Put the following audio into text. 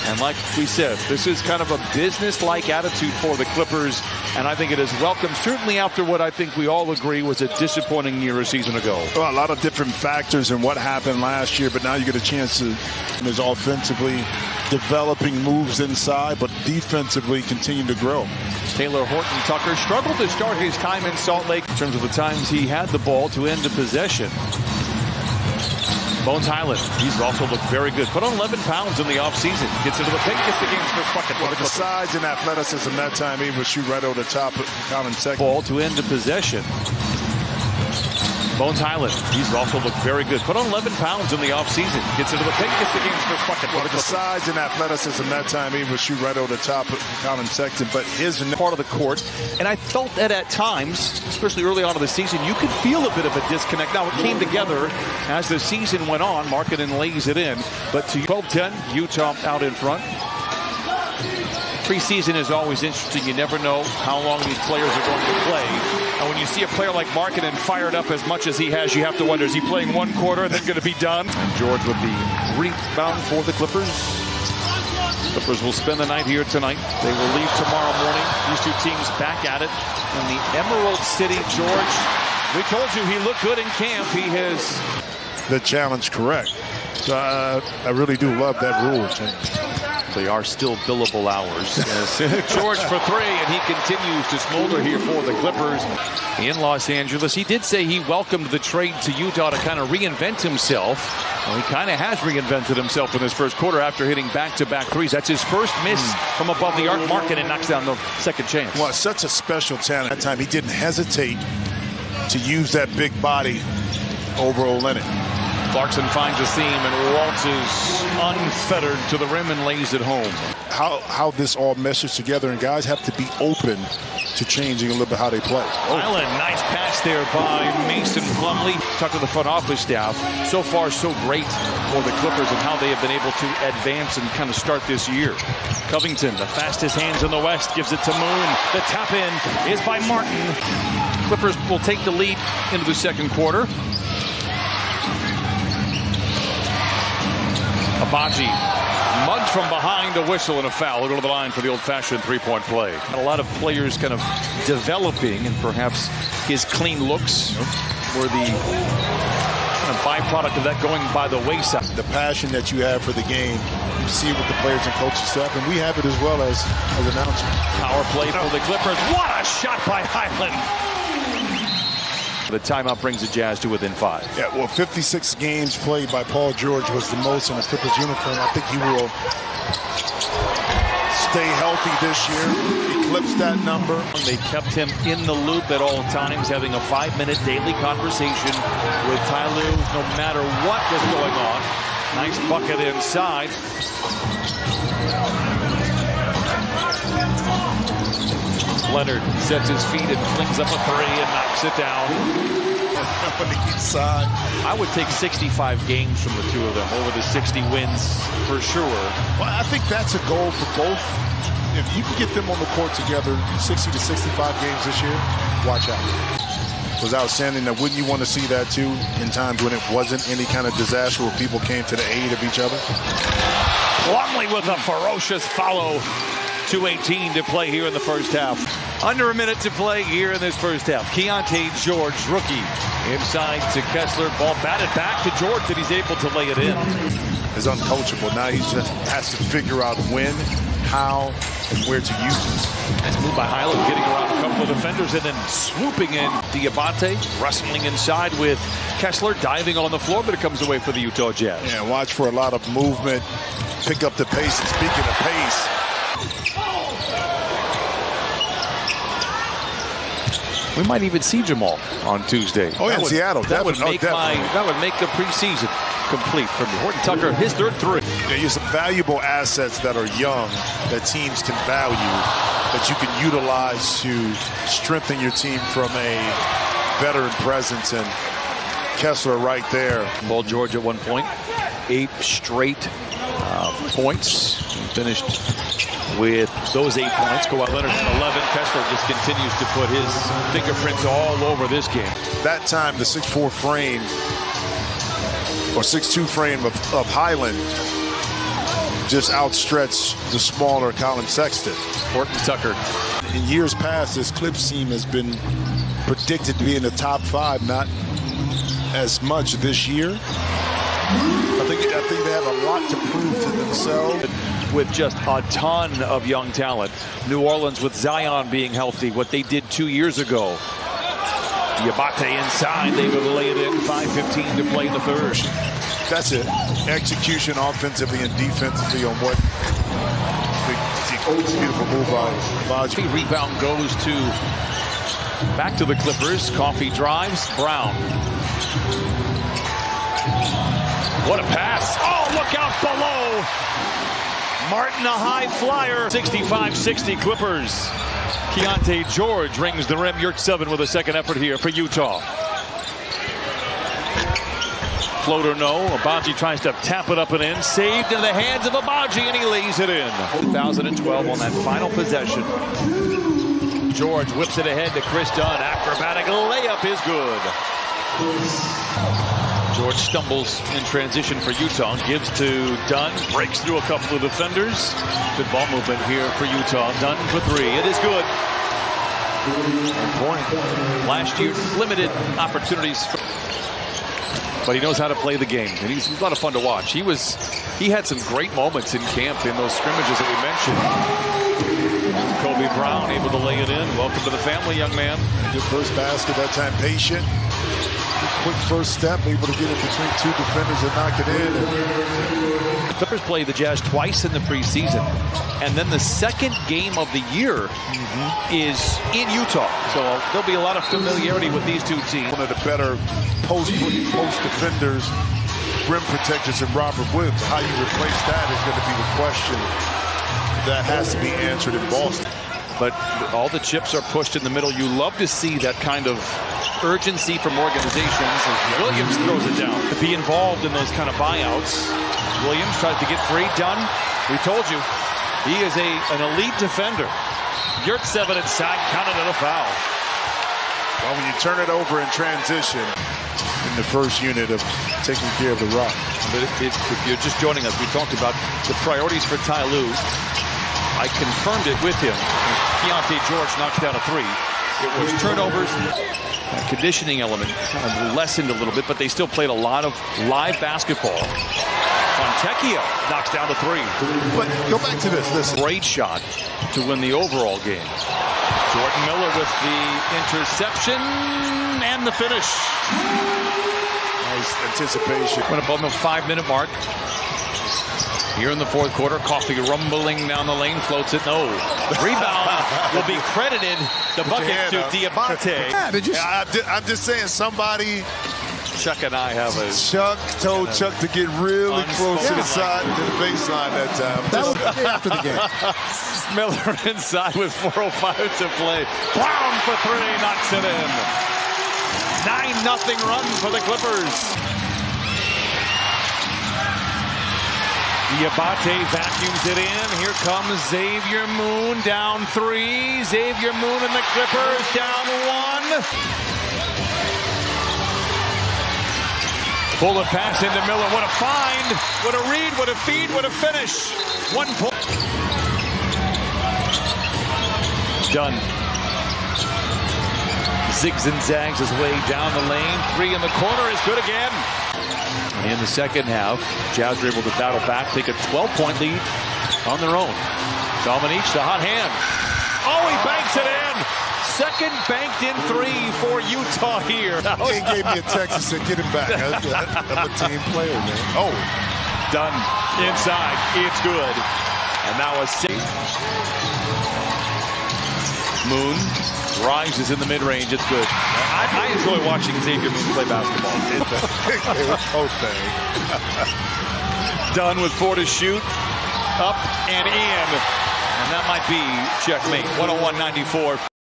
And like we said, this is kind of a business-like attitude for the Clippers, and I think it is welcome, certainly after what I think we all agree was a disappointing year a season ago. Well, a lot of different factors in what happened last year, but now you get a chance to, is offensively developing moves inside, but defensively continue to grow. Taylor Horton Tucker struggled to start his time in Salt Lake in terms of the times he had the ball to end a possession. Bones Highland, he's also looked very good. Put on 11 pounds in the offseason. Gets into the paint, gets the game's first bucket. Well, the size and athleticism that time, he would shoot right over the top of Colin second. Ball to end a possession. Bones Highland, he's also looked very good. Put on 11 pounds in the offseason. Gets into the paint, gets the game's first bucket. Well, the size and athleticism that time, he would shoot right over the top of Colin Sexton, but his part of the court. And I felt that at times, especially early on in the season, you could feel a bit of a disconnect. Now, it came together as the season went on. Markkanen lays it in. But to 12-10, Utah out in front. Preseason is always interesting. You never know how long these players are going to play. And when you see a player like Markkanen fired up as much as he has, you have to wonder, is he playing one quarter and then going to be done? And George with the rebound for the Clippers. Clippers will spend the night here tonight. They will leave tomorrow morning. These two teams back at it in the Emerald City. George, we told you he looked good in camp. He has the challenge correct. I really do love that rule change. They are still billable hours. George for three, and he continues to smolder here for the Clippers in Los Angeles. He did say he welcomed the trade to Utah to kind of reinvent himself. Well, he kind of has reinvented himself in his first quarter after hitting back-to-back threes. That's his first miss from above the arc. Markkanen knocks down the second chance. Well, such a special talent. That time he didn't hesitate to use that big body over Olenek. Clarkson finds a seam and waltzes unfettered to the rim and lays it home. How this all meshes together, and guys have to be open to changing a little bit how they play. Island, nice pass there by Mason Plumlee. Talk to the front office staff. So far, so great for the Clippers and how they have been able to advance and kind of start this year. Covington, the fastest hands in the West, gives it to Moon. The tap in is by Martin. Clippers will take the lead into the second quarter. Abaji mugged from behind, a whistle and a foul. We'll go to the line for the old-fashioned three-point play. A lot of players kind of developing, and perhaps his clean looks were the kind of byproduct of that going by the wayside. The passion that you have for the game, you see it with the players and coaching staff, and we have it as well as announcers. Power play for the Clippers. What a shot by Highland! The timeout brings the Jazz to within 5. Yeah, well, 56 games played by Paul George was the most in a Clippers uniform. I think he will stay healthy this year, eclipse that number. They kept him in the loop at all times, having a 5-minute daily conversation with Ty Lue, no matter what was going on. Nice bucket inside. Leonard sets his feet and flings up a three and knocks it down. On the east side. I would take 65 games from the two of them over the 60 wins for sure. Well, I think that's a goal for both. If you can get them on the court together 60 to 65 games this year, watch out. It was outstanding. Now, wouldn't you want to see that too in times when it wasn't any kind of disaster where people came to the aid of each other? Plumlee with a ferocious follow. 2:18 to play here in the first half. Under a minute to play here in this first half. Keontae George, rookie, inside to Kessler. Ball batted back to George, and he's able to lay it in. It's uncoachable. Now he just has to figure out when, how, and where to use it. Nice move by Highland, getting around a couple of defenders and then swooping in. Diabate wrestling inside with Kessler, diving on the floor, but it comes away for the Utah Jazz. Yeah, watch for a lot of movement, pick up the pace. And speaking of pace, we might even see Jamal on Tuesday. Oh, yeah, in Seattle. That would make the preseason complete from Horton Tucker, his third three. Yeah, you have some valuable assets that are young that teams can value, that you can utilize to strengthen your team from a veteran presence, and Kessler right there. Paul George at one point, 8 straight points. He finished with those 8 points. Kawhi Leonard 11. Kessler just continues to put his fingerprints all over this game. That time, the 6'4" frame or 6'2" frame of Highland just outstretched the smaller Colin Sexton. Horton Tucker. In years past, this Clips team has been predicted to be in the top 5, not as much this year. I think they have a lot to prove to themselves. With just a ton of young talent. New Orleans with Zion being healthy, what they did 2 years ago. Diabate inside, they will lay it in. 5:15 to play in the third. That's it. Execution offensively and defensively on what beautiful move by Baji. Rebound goes to back to the Clippers. Coffee drives. Brown. What a pass. Oh, look out below. Martin, a high flyer. 65-60 Clippers. Keontae George rings the rim. Yurtseven with a second effort here for Utah. Floater no. Abaji tries to tap it up and in. Saved in the hands of Abaji, and he lays it in. 2012 on that final possession. George whips it ahead to Chris Dunn. Acrobatic layup is good. George stumbles in transition for Utah. Gives to Dunn. Breaks through a couple of defenders. Good ball movement here for Utah. Dunn for 3. It is good. Point. Last year, limited opportunities. But he knows how to play the game. And he's a lot of fun to watch. He had some great moments in camp in those scrimmages that we mentioned. Kobe Brown able to lay it in. Welcome to the family, young man. Good first basket, that time patient. Quick first step, able to get it between 2 defenders and knock it in. The Clippers play the Jazz twice in the preseason. And then the second game of the year is in Utah. So there'll be a lot of familiarity with these two teams. One of the better post defenders, rim protectors in Robert Woods. How you replace that is going to be the question that has to be answered in Boston. But all the chips are pushed in the middle. You love to see that kind of urgency from organizations. Williams throws it down. To be involved in those kind of buyouts. Williams tries to get free. Dunn, we told you, he is an elite defender. Yurtseven inside, counted it a foul. Well, when you turn it over in transition in the first unit of taking care of the rock. But if you're just joining us, we talked about the priorities for Ty Lue. I confirmed it with him. Keontae George knocks down a 3. It was turnovers. Conditioning element kind of lessened a little bit, but they still played a lot of live basketball. Fontecchio knocks down the 3. But go back to this. Great shot to win the overall game. Jordan Miller with the interception and the finish. Nice anticipation. Went above the 5-minute mark. Here in the fourth quarter, Coffee rumbling down the lane, floats it. No. Rebound will be credited, the bucket to Diabate. Yeah, did you? I'm just saying, somebody. Chuck and I have a. Chuck told Chuck to get really close to the side, to the baseline that time. That was after the game. Miller inside with 4:05 to play. Brown for 3, knocks it in. 9-0 run for the Clippers. Diabate vacuums it in. Here comes Xavier Moon, down 3. Xavier Moon and the Clippers down 1. Pull the pass into Miller. What a find. What a read. What a feed. What a finish. 1 point. Done. Zigs and zags his way down the lane. 3 in the corner is good again. In the second half, Jazz were able to battle back, take a 12-point lead on their own. Dominique, the hot hand. Oh, he banks it in. Second banked in 3 for Utah here. He gave me a text and said, get him back. I'm a team player, man. Oh, done inside. It's good. And now a safe. Moon rises in the mid-range. It's good. I enjoy watching Xavier Moon play basketball. Done with 4 to shoot. Up and in. And that might be checkmate. 101-94.